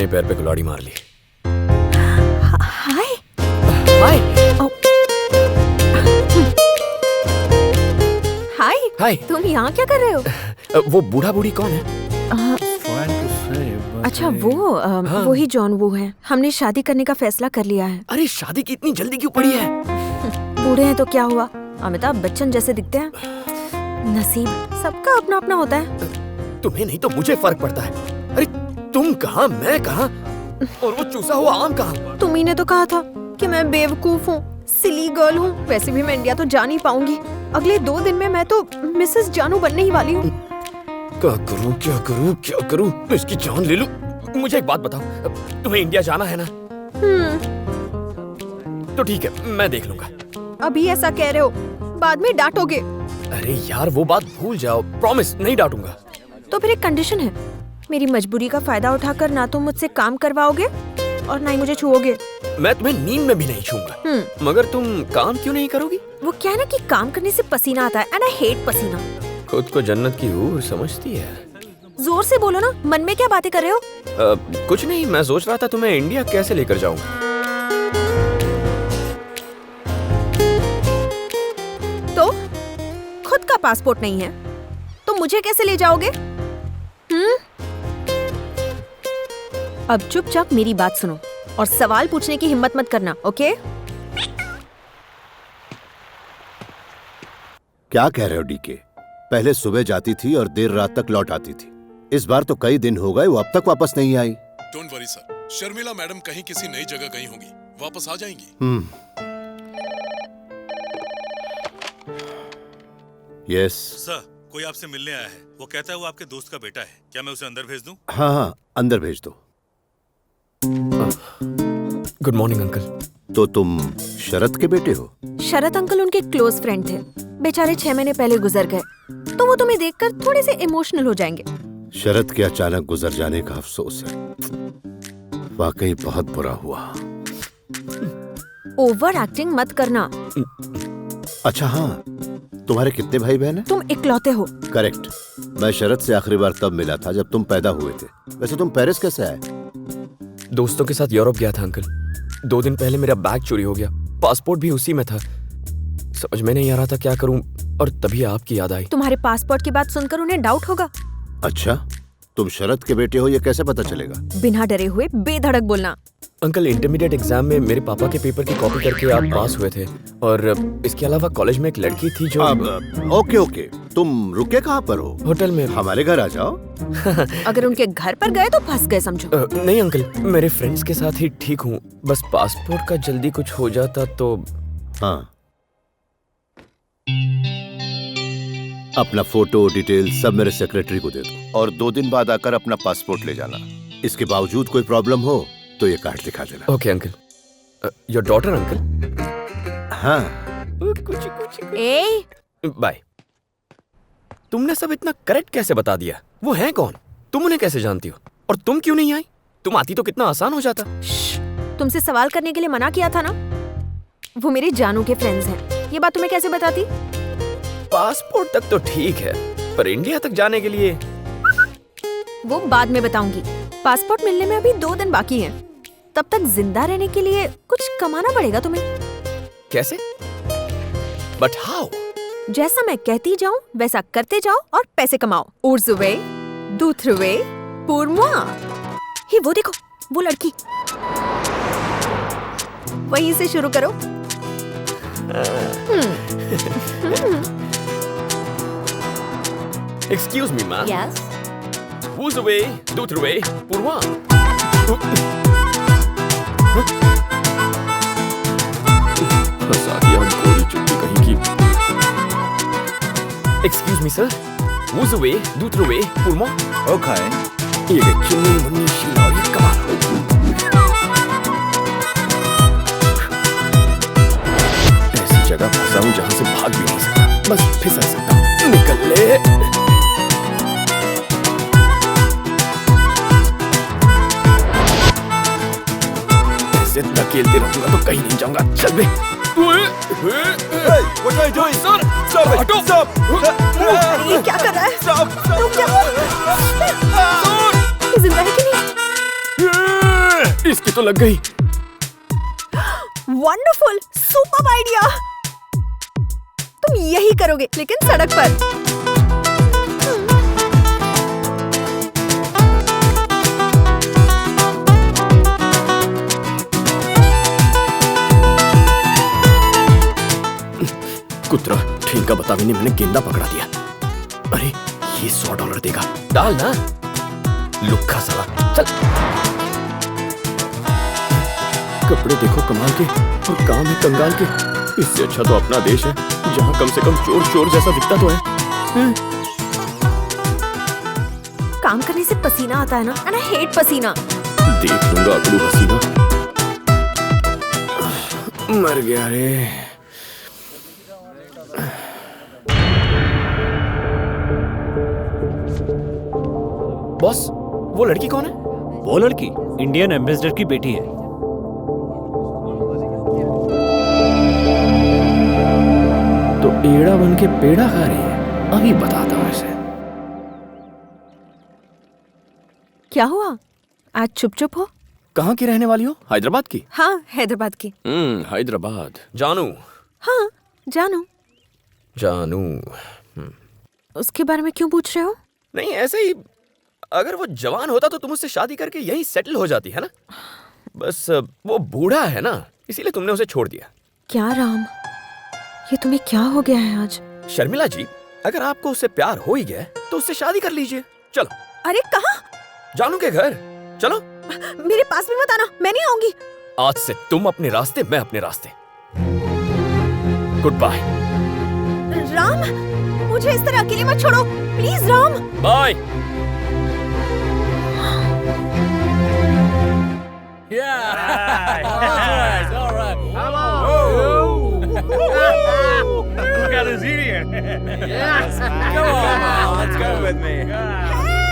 पैर पे कुल्हाड़ी मार ली। हाय हाय हाय हाय। तुम यहाँ क्या कर रहे हो? वो बूढ़ा बूढ़ी कौन है? अच्छा वो हाँ। वो ही जॉन वो है। हमने शादी करने का फैसला कर लिया है। अरे शादी की इतनी जल्दी क्यों पड़ी है? बूढ़े हैं तो क्या हुआ, अमिताभ बच्चन जैसे दिखते हैं। नसीब सबका अपना अपना होता है। तुम्हें नहीं तो मुझे फर्क पड़ता है। अरे तुम कहाँ, मैं कहाँ, और वो चूसा हुआ आम कहाँ? तुम्ही ने तो कहा था कि मैं बेवकूफ हूँ, सिली गर्ल हूँ। वैसे भी मैं इंडिया तो जा नहीं पाऊंगी। अगले 2 दिन में मैं तो मिसेस जानू बनने ही वाली हूँ। क्या करूँ क्या करूँ क्या करूँ? इसकी जान ले लूं? मुझे एक बात बताओ, तुम्हें इंडिया जाना है ना? तो ठीक है, मैं देख लूंगा। अभी ऐसा कह रहे हो, बाद में डांटोगे। अरे यार वो बात भूल जाओ, प्रॉमिस नहीं डांटूंगा। तो फिर एक कंडीशन है, मेरी मजबूरी का फायदा उठाकर ना तुम मुझसे काम करवाओगे और ना ही मुझे छुओगे। मैं तुम्हें नींद में भी नहीं छूंगा। मगर तुम काम क्यों नहीं करोगी? वो क्या है ना कि काम करने से पसीना आता है एंड आई हेट पसीना। खुद को जन्नत की हूर समझती है। जोर से बोलो ना, मन में क्या बातें कर रहे हो? कुछ नहीं, मैं सोच रहा था तुम्हें इंडिया कैसे लेकर जाऊंगा। तो खुद का पासपोर्ट नहीं है तो मुझे कैसे ले जाओगे? अब चुपचाप मेरी बात सुनो और सवाल पूछने की हिम्मत मत करना, ओके? क्या कह रहे हो डीके? पहले सुबह जाती थी और देर रात तक लौट आती थी। इस बार तो कई दिन हो गए वो अब तक वापस नहीं आई। Don't worry sir, Sharmila madam कहीं किसी नई जगह गई होंगी, वापस आ जाएंगी। यस सर, कोई आपसे मिलने आया है। वो कहता है वो आपके दोस्त का बेटा है। क्या मैं उसे अंदर भेज दूं? हाँ हाँ, अंदर भेज दो। Good morning uncle. तो तुम शरद के बेटे हो? शरद अंकल उनके क्लोज फ्रेंड थे, बेचारे 6 महीने पहले गुजर गए, तो वो तुम्हें देखकर थोड़े से इमोशनल हो जाएंगे। शरद के अचानक गुजर जाने का अफसोस है, वाकई बहुत बुरा हुआ। ओवर एक्टिंग मत करना। अच्छा हाँ, तुम्हारे कितने भाई बहन हैं? तुम इकलौते हो। करेक्ट। मैं शरद से आखिरी बार तब मिला था जब तुम पैदा हुए थे। वैसे तुम पेरिस कैसे आए? दोस्तों के साथ यूरोप गया था अंकल। 2 दिन पहले मेरा बैग चोरी हो गया, पासपोर्ट भी उसी में था। समझ में नहीं आ रहा था क्या करूं, और तभी आपकी याद आई। तुम्हारे पासपोर्ट की बात सुनकर उन्हें डाउट होगा। अच्छा, तुम शरद के बेटे हो ये कैसे पता चलेगा? बिना डरे हुए बेधड़क बोलना। अंकल, इंटरमीडिएट एग्जाम में मेरे पापा के पेपर की कॉपी करके आप पास हुए थे, और इसके अलावा कॉलेज में एक लड़की थी जो ओके, तुम रुके कहाँ पर हो? होटल में। हमारे घर आ जाओ। अगर उनके घर पर गए तो फंस गए समझो। नहीं अंकल, मेरे फ्रेंड्स के साथ ही ठीक हूँ। बस पासपोर्ट का जल्दी कुछ हो जाता तो। हाँ, अपना फोटो डिटेल सब मेरे सेक्रेटरी को दे दो और 2 दिन बाद आकर अपना पासपोर्ट ले जाना। इसके बावजूद कोई प्रॉब्लम हो तो ये कार्ड दिखा देना। Okay uncle. Your daughter uncle? हाँ। ए बाय। तुमने सब इतना करेक्ट कैसे बता दिया? वो हैं कौन? तुम उन्हें कैसे जानती हो? और तुम क्यों नहीं आई? तुम आती तो कितना आसान हो जाता। तुमसे सवाल करने के लिए मना किया था ना। वो मेरे जानू के फ्रेंड्स हैं। ये बात तुम्हें कैसे बताती? पासपोर्ट तक तो ठीक है, पर इंडिया तक जाने के लिए? वो बाद में बताऊंगी। पासपोर्ट मिलने में अभी 2 दिन बाकी हैं। तब तक जिंदा रहने के लिए कुछ कमाना पड़ेगा तुम्हें। कैसे? But how? जैसा मैं कहती जाऊं वैसा करते जाओ और पैसे कमाओ। उर्जुवे, दूथरुवे, पुरमुआ। ही वो देखो, वो लड़की। वहीं से शुरू करो। Excuse me, ma'am. Yes. Who's away? दूथरुवे, पुरवा। फंसा दिया गोरी चुप्पी कहीं की। Excuse me, sir. Who's away? दूथरुवे, पुरवा। Okay. ये के चुन्नी मुन्नी शीला और ये कमाल। ऐसी जगह फंसा हूँ जहाँ से भाग भी नहीं सकता, बस फिसल सकता। निकल ले। ऐसे धकेलते रहूंगा तो कहीं नहीं जाऊंगा। चल बे। Hey, what are you doing? Sir, Stop it! हटो। Stop! ये क्या कर रहा है? Stop! रुक जा। ये जिंदा है कि नहीं? इसकी तो लग गई। Wonderful, super idea. तुम यही करोगे लेकिन सड़क पर। कुतरा ठेंगा बतावे ने मैंने गेंदा पकड़ा दिया। अरे ये $100 देगा, डाल ना लुक्खा साला। चल, कपड़े देखो कमाल के और काम है कंगाल के। इससे अच्छा तो अपना देश है जहाँ कम से कम चोर चोर जैसा दिखता तो है। काम करने से पसीना आता है ना, and I hate पसीना। देख लूंगा अकड़ू हसीना। मर गया रे। बॉस, वो लड़की कौन है? वो लड़की इंडियन एम्बेसडर की बेटी है। तो एड़ा बन के पेड़ा खा रही है। अभी बताता हूँ इसे। क्या हुआ? आज चुप चुप हो? कहाँ की रहने वाली हो? हैदराबाद की? हाँ, हैदराबाद की। हैदराबाद। जानू? हाँ, जानू। जानू। उसके बारे में क्यों पूछ रहे हो? नहीं, ऐसे ही। अगर वो जवान होता तो तुम उससे शादी करके यहीं सेटल हो जाती, है ना? बस वो बूढ़ा है ना, इसीलिए तुमने उसे छोड़ दिया। क्या राम, ये तुम्हें क्या हो गया है आज? शर्मिला जी, अगर आपको उससे प्यार हो ही गया है तो उससे शादी कर लीजिए। चलो। अरे कहाँ? जानू के घर चलो। मेरे पास भी मत आना, मैं नहीं आऊंगी। आज से तुम अपने रास्ते, मैं अपने रास्ते। Good bye. राम, मुझे इस तरह अकेले मत छोड़ो please. Ram, bye. Look at this idiot. Yes. Come on, let's go with me. help me!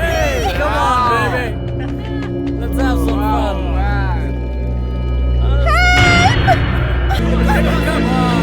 Hey, come on, baby. Let's have some fun. Come on.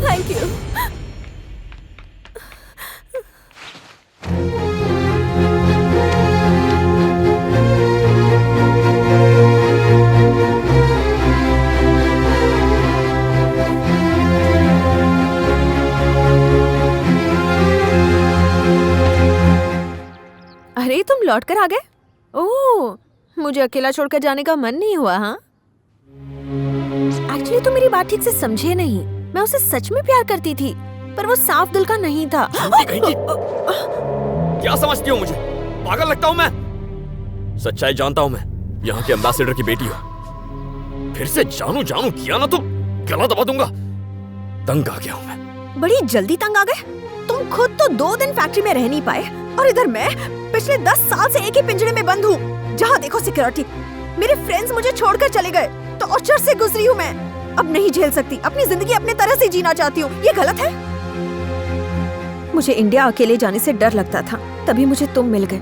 Thank you. अरे तुम लौट कर आ गए? ओह, मुझे अकेला छोड़कर जाने का मन नहीं हुआ। हाँ, एक्चुअली तुम मेरी बात ठीक से समझे नहीं। मैं उसे सच में प्यार करती थी, पर वो साफ दिल का नहीं था। क्या समझती हो मुझे? पागल लगता हूँ मैं? सच्चाई जानता हूँ मैं। यहाँ के एम्बेसडर की बेटी हो। फिर से जानू जानू किया ना तो गला दबा दूंगा। तंग आ गया हूँ मैं। बड़ी जल्दी तंग आ गए? तुम खुद तो 2 दिन फैक्ट्री में रह नहीं पाए, और इधर मैं पिछले 10 साल से एक ही पिंजरे में बंद हूँ। जहाँ देखो सिक्योरिटी। मेरे फ्रेंड्स मुझे छोड़कर चले गए, तो टॉर्चर से गुजरी हूँ मैं। अब नहीं झेल सकती। अपनी जिंदगी अपने तरह से जीना चाहती हूँ। ये गलत है? मुझे इंडिया अकेले जाने से डर लगता था, तभी मुझे तुम मिल गए।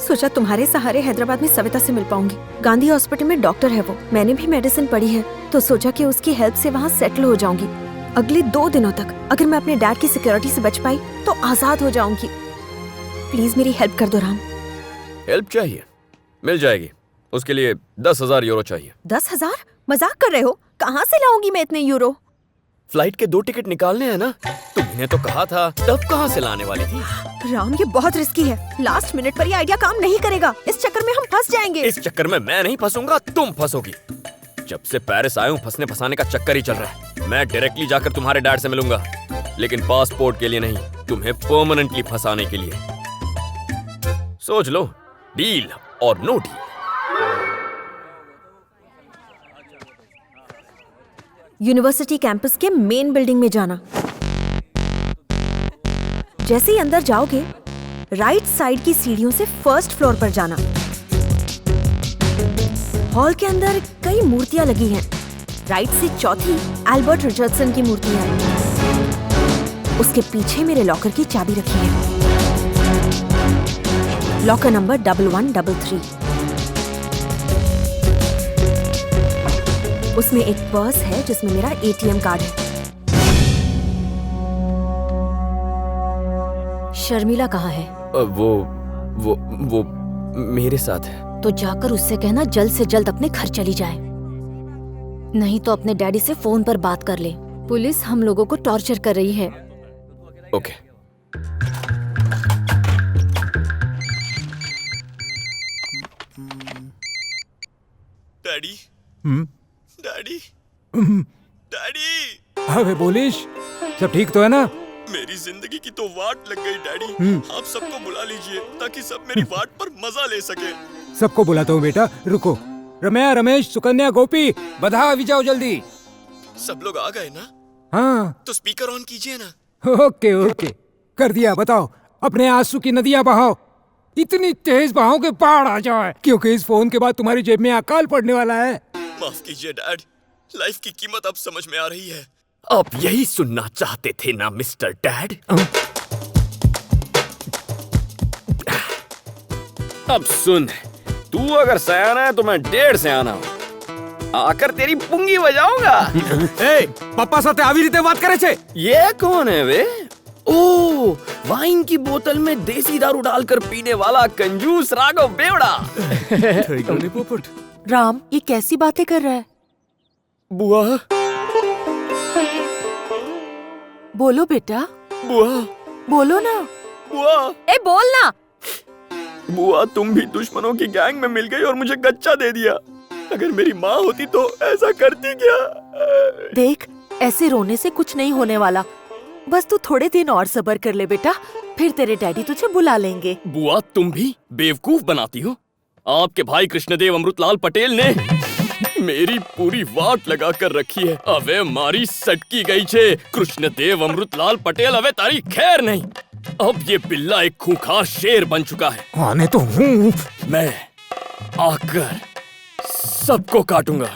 सोचा तुम्हारे सहारे हैदराबाद में सविता से मिल पाऊंगी। गांधी हॉस्पिटल में डॉक्टर है वो, मैंने भी मेडिसिन पढ़ी है, तो सोचा कि उसकी हेल्प से वहाँ सेटल हो जाऊंगी। अगले 2 दिनों तक अगर मैं अपने डैड की सिक्योरिटी से बच पाई तो आजाद हो जाऊंगी। प्लीज मेरी हेल्प कर दो राम। हेल्प चाहिए? मिल जाएगी। उसके लिए 10,000 यूरो चाहिए। 10,000? मजाक कर रहे हो? कहाँ से लाऊंगी मैं इतने यूरो? फ्लाइट के 2 टिकट निकालने हैं ना। तुमने तो कहा था, तब कहाँ से लाने वाली थी? राम ये बहुत रिस्की है, लास्ट मिनट पर ये आइडिया काम नहीं करेगा। इस चक्कर में हम फंस जाएंगे। इस चक्कर में मैं नहीं फंसूंगा, तुम फंसोगी। जब से पेरिस आया हूँ फंसने फंसाने का चक्कर ही चल रहा है। मैं डायरेक्टली जाकर तुम्हारे डैड से मिलूंगा, लेकिन पासपोर्ट के लिए नहीं, तुम्हें परमानेंटली फंसाने के लिए। सोच लो, डील और नो डील। यूनिवर्सिटी कैंपस के मेन बिल्डिंग में जाना। जैसे ही अंदर जाओगे, राइट साइड की सीढ़ियों से फर्स्ट फ्लोर पर जाना। हॉल के अंदर कई मूर्तियां लगी हैं। राइट से चौथी एल्बर्ट रिचर्डसन की मूर्ति है। उसके पीछे मेरे लॉकर की चाबी रखी है, लॉकर नंबर 1133। उसमें एक पर्स है जिसमें मेरा एटीएम कार्ड है। शर्मिला कहाँ है? वो मेरे साथ है। तो जाकर उससे कहना जल्द से जल्द अपने घर चली जाए, नहीं तो अपने डैडी से फोन पर बात कर ले। पुलिस हम लोगों को टॉर्चर कर रही है। ओके। Daddy, daddy, daddy. हाँ बे बोलिश, सब ठीक तो है ना? मेरी जिंदगी की तो वाट लग गई डैडी। आप सबको बुला लीजिए ताकि सब मेरी वाट पर मजा ले सके। सबको बुलाता हूँ बेटा, रुको। रमैया, रमेश, सुकन्या, गोपी, बधा अभी जाओ जल्दी। सब लोग आ गए ना? हाँ तो स्पीकर ऑन कीजिए ना। ओके ओके, कर दिया। बताओ, अपने आंसू की नदियां बहाओ, इतनी तेज बहाओ कि पहाड़ आ जाए, क्योंकि इस फोन के बाद तुम्हारी जेब में अकाल पड़ने वाला है। माफ कीजिए डैड, लाइफ की कीमत अब समझ में आ रही है। आप यही सुनना चाहते थे ना मिस्टर डैड? अब सुन, तू अगर सयाना है तो मैं 1.5 सयाना हूँ। आकर तेरी पुंगी बजाऊंगा। ए, पप्पा साथे આવી રીતે વાત करे छे? ये कौन है वे? ओ, वाइन की बोतल में देसी दारू डालकर पीने वाला कंजूस राघव बेवड़ा। राम, ये कैसी बातें कर रहा है? बुआ, बोलो बेटा, बुआ, बोलो ना। बुआ, ए बोल ना। बुआ, तुम भी दुश्मनों की गैंग में मिल गई और मुझे गच्चा दे दिया। अगर मेरी माँ होती तो ऐसा करती क्या? देख, ऐसे रोने से कुछ नहीं होने वाला। बस तू थोड़े दिन और सब्र कर ले बेटा, फिर तेरे डैडी तुझे बुला लेंगे। बुआ, तुम भी बेवकूफ बनाती हो। आपके भाई कृष्णदेव अमृतलाल पटेल ने मेरी पूरी वाट लगा कर रखी है। अबे मारी सटकी गई छे। कृष्णदेव अमृतलाल पटेल अबे तारी खैर नहीं। अब ये बिल्ला एक खूंखार शेर बन चुका है। आने तो हूँ। मैं आकर सबको काटूंगा।